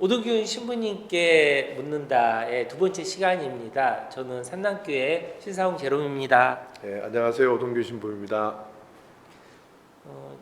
오동균 신부님께 묻는다의 두 번째 시간입니다. 저는 산남교회 신사홍 제롬입니다. 네, 안녕하세요. 오동규 신부입니다.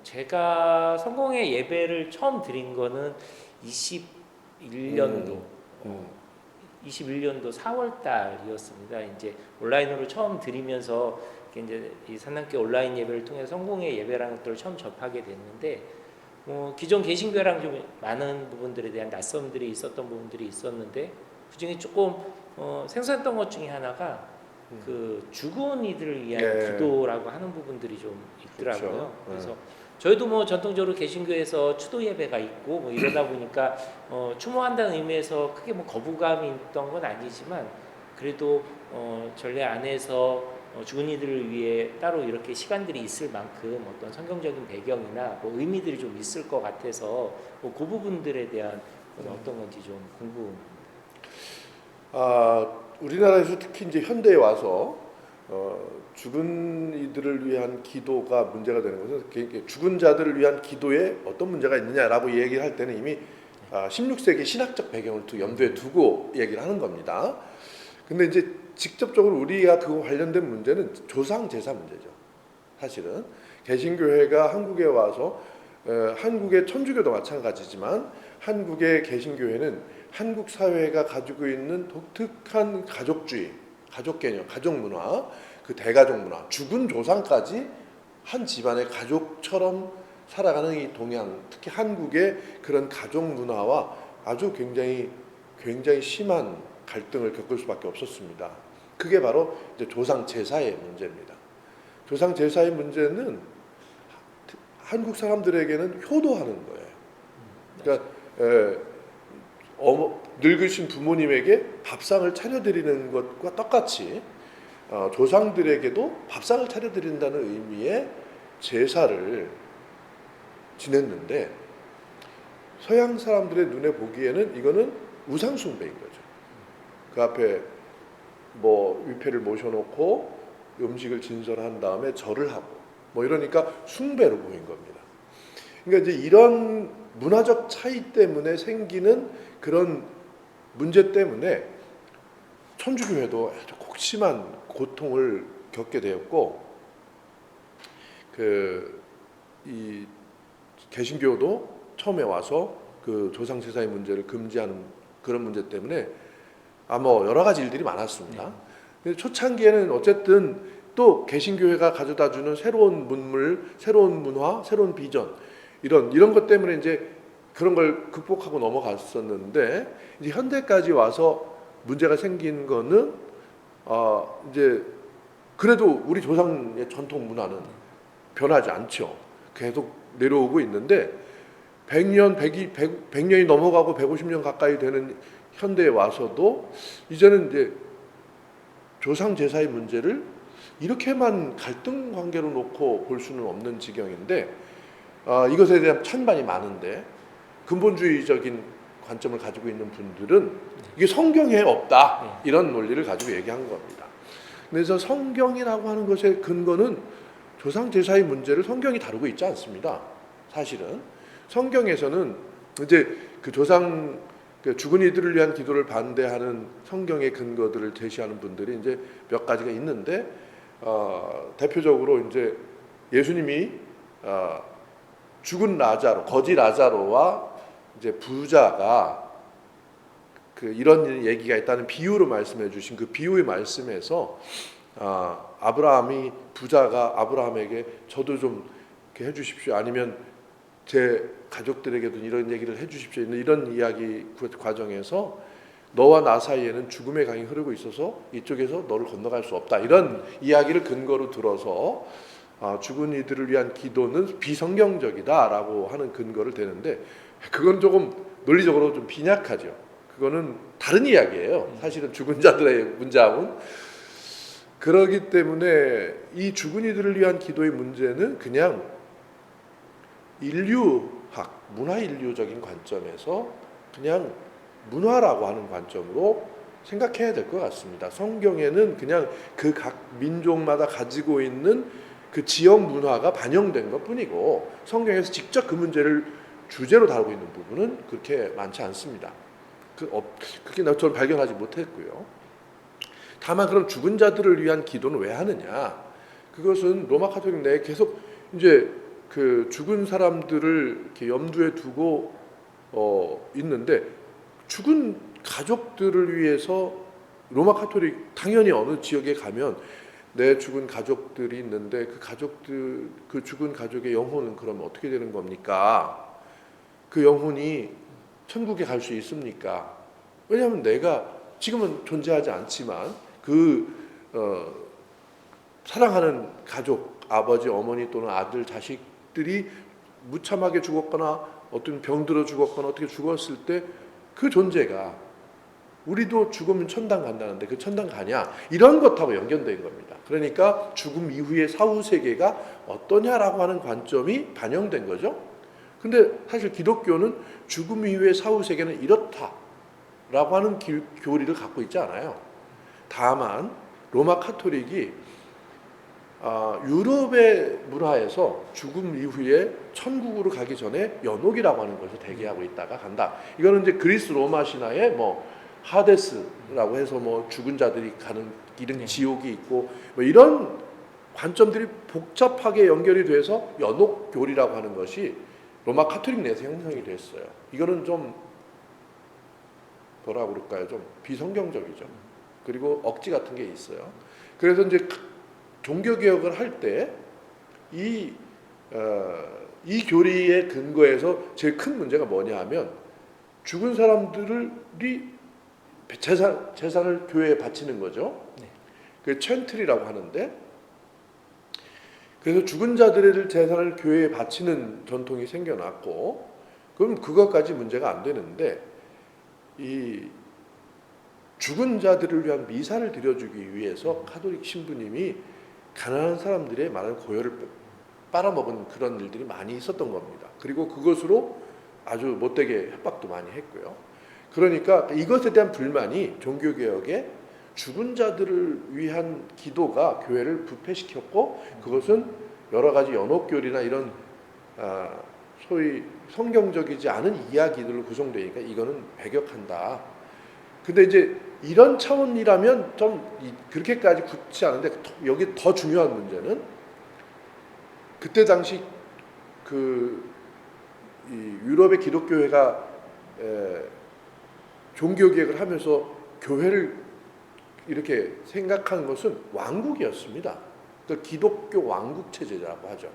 제가 성공회 예배를 처음 드린 거는 21년도 21년도 4월 달이었습니다. 이제 온라인으로 처음 드리면서 이제 이 산남교회 온라인 예배를 통해 성공회 예배라는 것들을 처음 접하게 됐는데 기존 개신교랑 좀 많은 부분들에 대한 낯섦들이 있었던 부분들이 있었는데 그 중에 조금 생소했던 것 중에 하나가 그 죽은 이들을 위한 기도라고 하는 부분들이 좀 있더라고요. 그렇죠. 그래서 저희도 뭐 전통적으로 개신교에서 추도 예배가 있고 뭐 이러다 보니까 추모한다는 의미에서 크게 뭐 거부감이 있던 건 아니지만 그래도 전례 안에서 죽은 이들을 위해 따로 이렇게 시간들이 있을 만큼 어떤 성경적인 배경이나 뭐 의미들이 좀 있을 것 같아서 그 부분들에 대한 어떤 건지 좀 궁금합니다. 우리나라에서 특히 이제 현대에 와서 죽은 이들을 위한 기도가 문제가 되는 것은 죽은 자들을 위한 기도에 어떤 문제가 있느냐라고 얘기를 할 때는 이미 16세기 신학적 배경을 염두에 두고 얘기를 하는 겁니다. 근데 이제 직접적으로 우리가 그거 관련된 문제는 조상 제사 문제죠. 사실은 개신교회가 한국에 와서 한국의 천주교도 마찬가지지만 한국의 개신교회는 한국 사회가 가지고 있는 독특한 가족주의, 가족 개념, 가족 문화, 그 대가족 문화, 죽은 조상까지 한 집안의 가족처럼 살아가는 이 동양, 특히 한국의 그런 가족 문화와 아주 굉장히 심한 갈등을 겪을 수밖에 없었습니다. 그게 바로 이제 조상 제사의 문제입니다. 조상 제사의 문제는 한국 사람들에게는 효도하는 거예요. 그러니까 늙으신 부모님에게 밥상을 차려드리는 것과 똑같이 조상들에게도 밥상을 차려드린다는 의미의 제사를 지냈는데 서양 사람들의 눈에 보기에는 이거는 우상 숭배인 거죠. 그 앞에 뭐 위패를 모셔놓고 음식을 진설한 다음에 절을 하고 뭐 이러니까 숭배로 보인 겁니다. 그러니까 이제 이런 문화적 차이 때문에 생기는 그런 문제 때문에 천주교회도 아주 극심한 고통을 겪게 되었고 이 개신교도 처음에 와서 그 조상 제사의 문제를 금지하는 그런 문제 때문에 뭐 여러 가지 일들이 많았습니다. 근데 초창기에는 어쨌든 또 개신교회가 가져다주는 새로운 문물, 새로운 문화, 새로운 비전 이런 것 때문에 이제 그런 걸 극복하고 넘어갔었는데 이제 현대까지 와서 문제가 생긴 거는 이제 그래도 우리 조상의 전통 문화는 변하지 않죠. 계속 내려오고 있는데 100년이 넘어가고 150년 가까이 되는 현대에 와서도 이제는 이제 조상 제사의 문제를 이렇게만 갈등 관계로 놓고 볼 수는 없는 지경인데 이것에 대한 찬반이 많은데 근본주의적인 관점을 가지고 있는 분들은 이게 성경에 없다 이런 논리를 가지고 얘기한 겁니다. 그래서 성경이라고 하는 것의 근거는 조상 제사의 문제를 성경이 다루고 있지 않습니다. 사실은 성경에서는 이제 그 조상 죽은 이들을 위한 기도를 반대하는 성경의 근거들을 제시하는 분들이 이제 몇 가지가 있는데 대표적으로 이제 예수님이 죽은 라자로, 거지 라자로와 이제 부자가 이런 얘기가 있다는 비유로 말씀해 주신 그 비유의 말씀에서 부자가 아브라함에게 저도 좀 이렇게 해주십시오. 아니면 제 가족들에게도 이런 얘기를 해주십시오. 이런 이야기 과정에서 너와 나 사이에는 죽음의 강이 흐르고 있어서 이쪽에서 너를 건너갈 수 없다. 이런 이야기를 근거로 들어서 죽은 이들을 위한 기도는 비성경적이다라고 하는 근거를 대는데 그건 조금 논리적으로 좀 빈약하죠. 그거는 다른 이야기예요. 사실은 죽은 자들의 문제하고는. 그러기 때문에 이 죽은 이들을 위한 기도의 문제는 그냥 인류학, 문화인류적인 관점에서 그냥 문화라고 하는 관점으로 생각해야 될 것 같습니다. 성경에는 그냥 그 각 민족마다 가지고 있는 그 지역 문화가 반영된 것뿐이고 성경에서 직접 그 문제를 주제로 다루고 있는 부분은 그렇게 많지 않습니다. 그렇게 저는 발견하지 못했고요. 다만 그럼 죽은 자들을 위한 기도는 왜 하느냐? 그것은 로마 가톨릭 내에 계속 이제 그 죽은 사람들을 이렇게 염두에 두고 있는데 죽은 가족들을 위해서 로마 가톨릭 당연히 어느 지역에 가면 내 죽은 가족들이 있는데 그 가족들 그 죽은 가족의 영혼은 그럼 어떻게 되는 겁니까? 그 영혼이 천국에 갈 수 있습니까? 왜냐하면 내가 지금은 존재하지 않지만 사랑하는 가족, 아버지, 어머니 또는 아들, 자식들이 무참하게 죽었거나 어떤 병들어 죽었거나 어떻게 죽었을 때 그 존재가 우리도 죽으면 천당 간다는데 그 천당 가냐? 이런 것하고 연결된 겁니다. 그러니까 죽음 이후의 사후 세계가 어떠냐라고 하는 관점이 반영된 거죠. 근데 사실 기독교는 죽음 이후의 사후 세계는 이렇다라고 하는 교리를 갖고 있지 않아요. 다만 로마 카톨릭이 유럽의 문화에서 죽음 이후에 천국으로 가기 전에 연옥이라고 하는 것을 대기하고 있다가 간다. 이거는 이제 그리스 로마 신화의 뭐 하데스라고 해서 뭐 죽은 자들이 가는 길은 지옥이 있고 뭐 이런 관점들이 복잡하게 연결이 돼서 연옥 교리라고 하는 것이 로마 카톨릭 내에서 형성이 됐어요. 이거는 좀 뭐라 그럴까요? 좀 비성경적이죠. 그리고 억지 같은 게 있어요. 그래서 이제 종교 개혁을 할 때 이 교리의 근거에서 제일 큰 문제가 뭐냐 하면 죽은 사람들이 재산을 교회에 바치는 거죠. 네. 그 챈트리라고 하는데 그래서 죽은 자들의 재산을 교회에 바치는 전통이 생겨났고 그럼 그것까지 문제가 안 되는데 이 죽은 자들을 위한 미사를 드려주기 위해서 카톨릭 신부님이 가난한 사람들의 많은 고열을 빨아먹은 그런 일들이 많이 있었던 겁니다. 그리고 그것으로 아주 못되게 협박도 많이 했고요. 그러니까 이것에 대한 불만이 종교개혁에 죽은 자들을 위한 기도가 교회를 부패시켰고 그것은 여러 가지 연옥교리나 이런 소위 성경적이지 않은 이야기들로 구성되니까 이거는 배격한다. 근데 이제 이런 차원이라면 좀 그렇게까지 굳지 않은데 여기 더 중요한 문제는 그때 당시 이 유럽의 기독교회가 종교개혁을 하면서 교회를 이렇게 생각한 것은 왕국이었습니다. 그러니까 기독교 왕국 체제라고 하죠.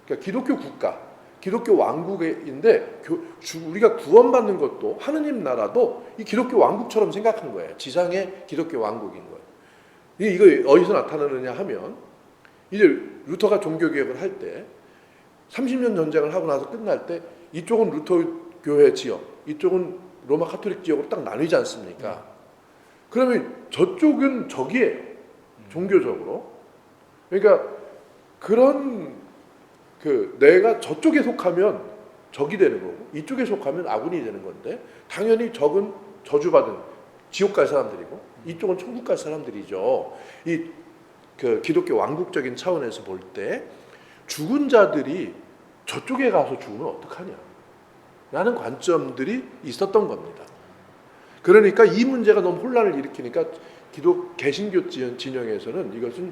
그러니까 기독교 국가, 기독교 왕국인데 우리가 구원받는 것도 하느님 나라도 이 기독교 왕국처럼 생각한 거예요. 지상의 기독교 왕국인 거예요. 이거 어디서 나타나느냐 하면 이제 루터가 종교개혁을 할 때 30년 전쟁을 하고 나서 끝날 때 이쪽은 루터 교회 지역, 이쪽은 로마 카톨릭 지역으로 딱 나뉘지 않습니까? 그러면 저쪽은 적이에요. 종교적으로. 그러니까 그런 내가 저쪽에 속하면 적이 되는 거고 이쪽에 속하면 아군이 되는 건데 당연히 적은 저주받은 지옥 갈 사람들이고 이쪽은 천국 갈 사람들이죠. 기독교 왕국적인 차원에서 볼 때 죽은 자들이 저쪽에 가서 죽으면 어떡하냐 라는 관점들이 있었던 겁니다. 그러니까 이 문제가 너무 혼란을 일으키니까 개신교 진영에서는 이것은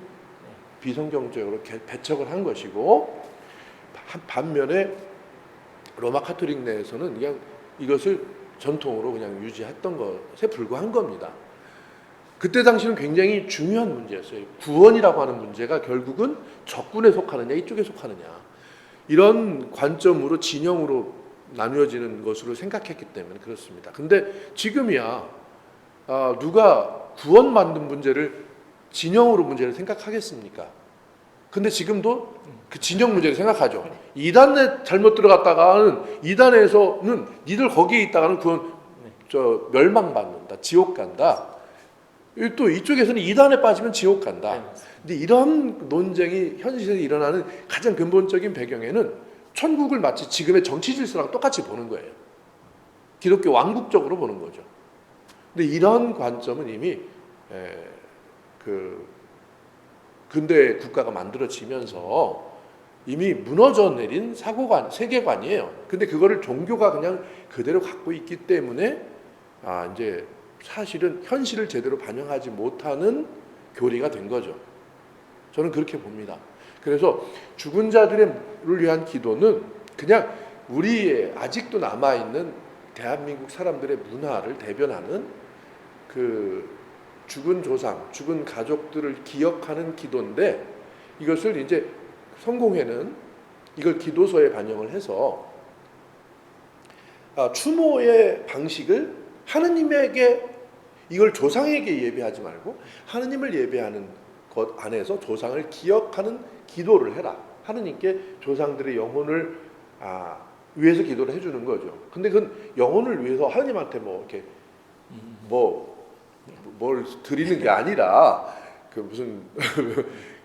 비성경적으로 배척을 한 것이고 반면에 로마 카톨릭 내에서는 그냥 이것을 전통으로 그냥 유지했던 것에 불과한 겁니다. 그때 당시는 굉장히 중요한 문제였어요. 구원이라고 하는 문제가 결국은 적군에 속하느냐 이쪽에 속하느냐 이런 관점으로 진영으로 나누어지는 것으로 생각했기 때문에 그렇습니다. 근데 지금이야 누가 구원받는 문제를 진영으로 문제를 생각하겠습니까? 근데 지금도 그 진영 문제를 생각하죠. 이단에 잘못 들어갔다가는 이단에서는 니들 거기에 있다가는 그건 멸망받는다, 지옥 간다. 또 이쪽에서는 이단에 빠지면 지옥 간다. 근데 이런 논쟁이 현실에서 일어나는 가장 근본적인 배경에는 천국을 마치 지금의 정치 질서랑 똑같이 보는 거예요. 기독교 왕국적으로 보는 거죠. 근데 이런 관점은 이미 근대 국가가 만들어지면서 이미 무너져 내린 세계관이에요. 근데 그거를 종교가 그냥 그대로 갖고 있기 때문에 이제 사실은 현실을 제대로 반영하지 못하는 교리가 된 거죠. 저는 그렇게 봅니다. 그래서 죽은 자들을 위한 기도는 그냥 우리의 아직도 남아 있는 대한민국 사람들의 문화를 대변하는 그 죽은 조상, 죽은 가족들을 기억하는 기도인데, 이것을 이제 성공회는 이걸 기도서에 반영을 해서 추모의 방식을 하느님에게, 이걸 조상에게 예배하지 말고 하느님을 예배하는 것 안에서 조상을 기억하는 기도를 해라. 하느님께 조상들의 영혼을 위해서 기도를 해주는 거죠. 근데 그건 영혼을 위해서 하느님한테 뭐 이렇게 뭘 드리는 게 아니라 그 무슨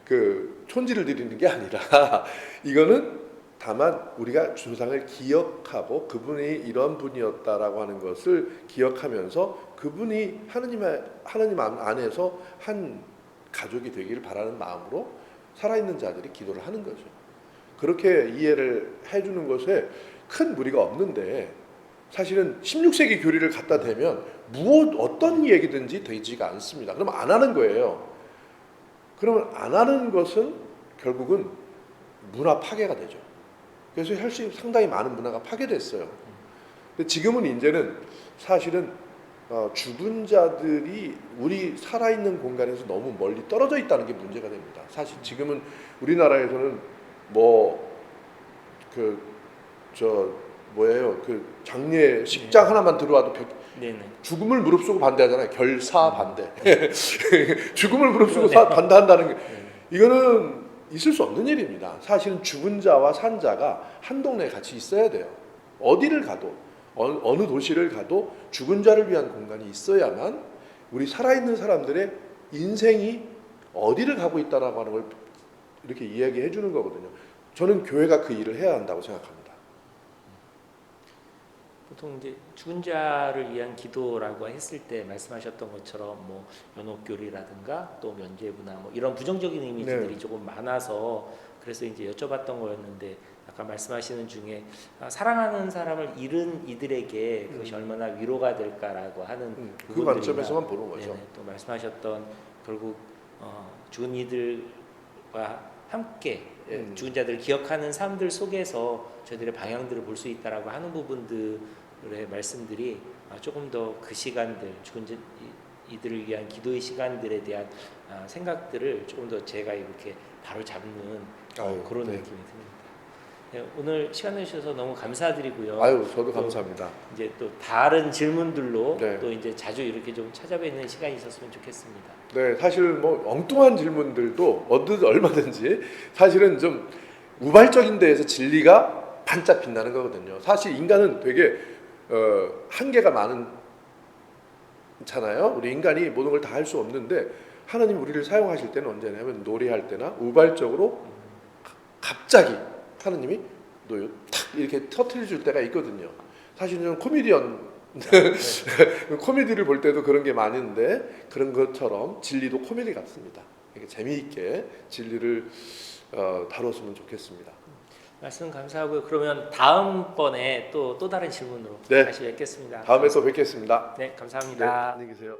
그 촌지를 드리는 게 아니라 이거는 다만 우리가 조상을 기억하고 그분이 이런 분이었다라고 하는 것을 기억하면서 그분이 하느님 안에서 한 가족이 되기를 바라는 마음으로 살아있는 자들이 기도를 하는 거죠. 그렇게 이해를 해주는 것에 큰 무리가 없는데, 사실은 16세기 교리를 갖다 대면 어떤 얘기든지 되지가 않습니다. 그럼 안 하는 거예요. 그러면 안 하는 것은 결국은 문화 파괴가 되죠. 그래서 상당히 많은 문화가 파괴됐어요. 근데 지금은 이제는 사실은 죽은 자들이 우리 살아있는 공간에서 너무 멀리 떨어져 있다는 게 문제가 됩니다. 사실 지금은 우리나라에서는 그 장례 식장 하나만 들어와도 죽음을 무릅쓰고 반대하잖아요. 결사 반대. 죽음을 무릅쓰고 반대한다는 게, 이거는 있을 수 없는 일입니다. 사실은 죽은 자와 산 자가 한 동네에 같이 있어야 돼요. 어디를 가도 어느 도시를 가도 죽은 자를 위한 공간이 있어야만 우리 살아있는 사람들의 인생이 어디를 가고 있다라고 하는 걸 이렇게 이야기해 주는 거거든요. 저는 교회가 그 일을 해야 한다고 생각합니다. 보통 이제 죽은 자를 위한 기도라고 했을 때 말씀하셨던 것처럼 뭐 연옥교리라든가 또 면죄부나 뭐 이런 부정적인 이미지들이 조금 많아서 그래서 이제 여쭤봤던 거였는데, 아까 말씀하시는 중에 사랑하는 사람을 잃은 이들에게 그것이 얼마나 위로가 될까라고 하는 그 관점에서만 보는 거죠. 네네, 또 말씀하셨던 결국 죽은 이들과 함께 죽은 자들을 기억하는 삶들 속에서 저희들의 방향들을 볼 수 있다라고 하는 부분들의 말씀들이 조금 더 그 시간들, 죽은 이들을 위한 기도의 시간들에 대한 생각들을 조금 더 제가 이렇게 바로 잡는 그런 느낌이 듭니다. 네, 오늘 시간 내주셔서 너무 감사드리고요. 저도 감사합니다. 이제 또 다른 질문들로 네. 또 이제 자주 이렇게 좀 찾아뵙는 시간이 있었으면 좋겠습니다. 네, 사실 뭐 엉뚱한 질문들도 얼마든지, 사실은 좀 우발적인 데에서 진리가 반짝 빛나는 거거든요. 사실 인간은 되게 한계가 많잖아요. 우리 인간이 모든 걸 다 할 수 없는데, 하나님 우리를 사용하실 때는 언제냐면 노래할 때나 우발적으로 갑자기 하나님이 탁 이렇게 터트려 줄 때가 있거든요. 사실은 코미디를 볼 때도 그런 게 많은데, 그런 것처럼 진리도 코미디 같습니다. 재미있게 진리를 다뤘으면 좋겠습니다. 말씀 감사하고요. 그러면 다음번에 또 다른 질문으로 다시 뵙겠습니다. 다음에 또 뵙겠습니다. 네, 감사합니다. 안녕히 계세요.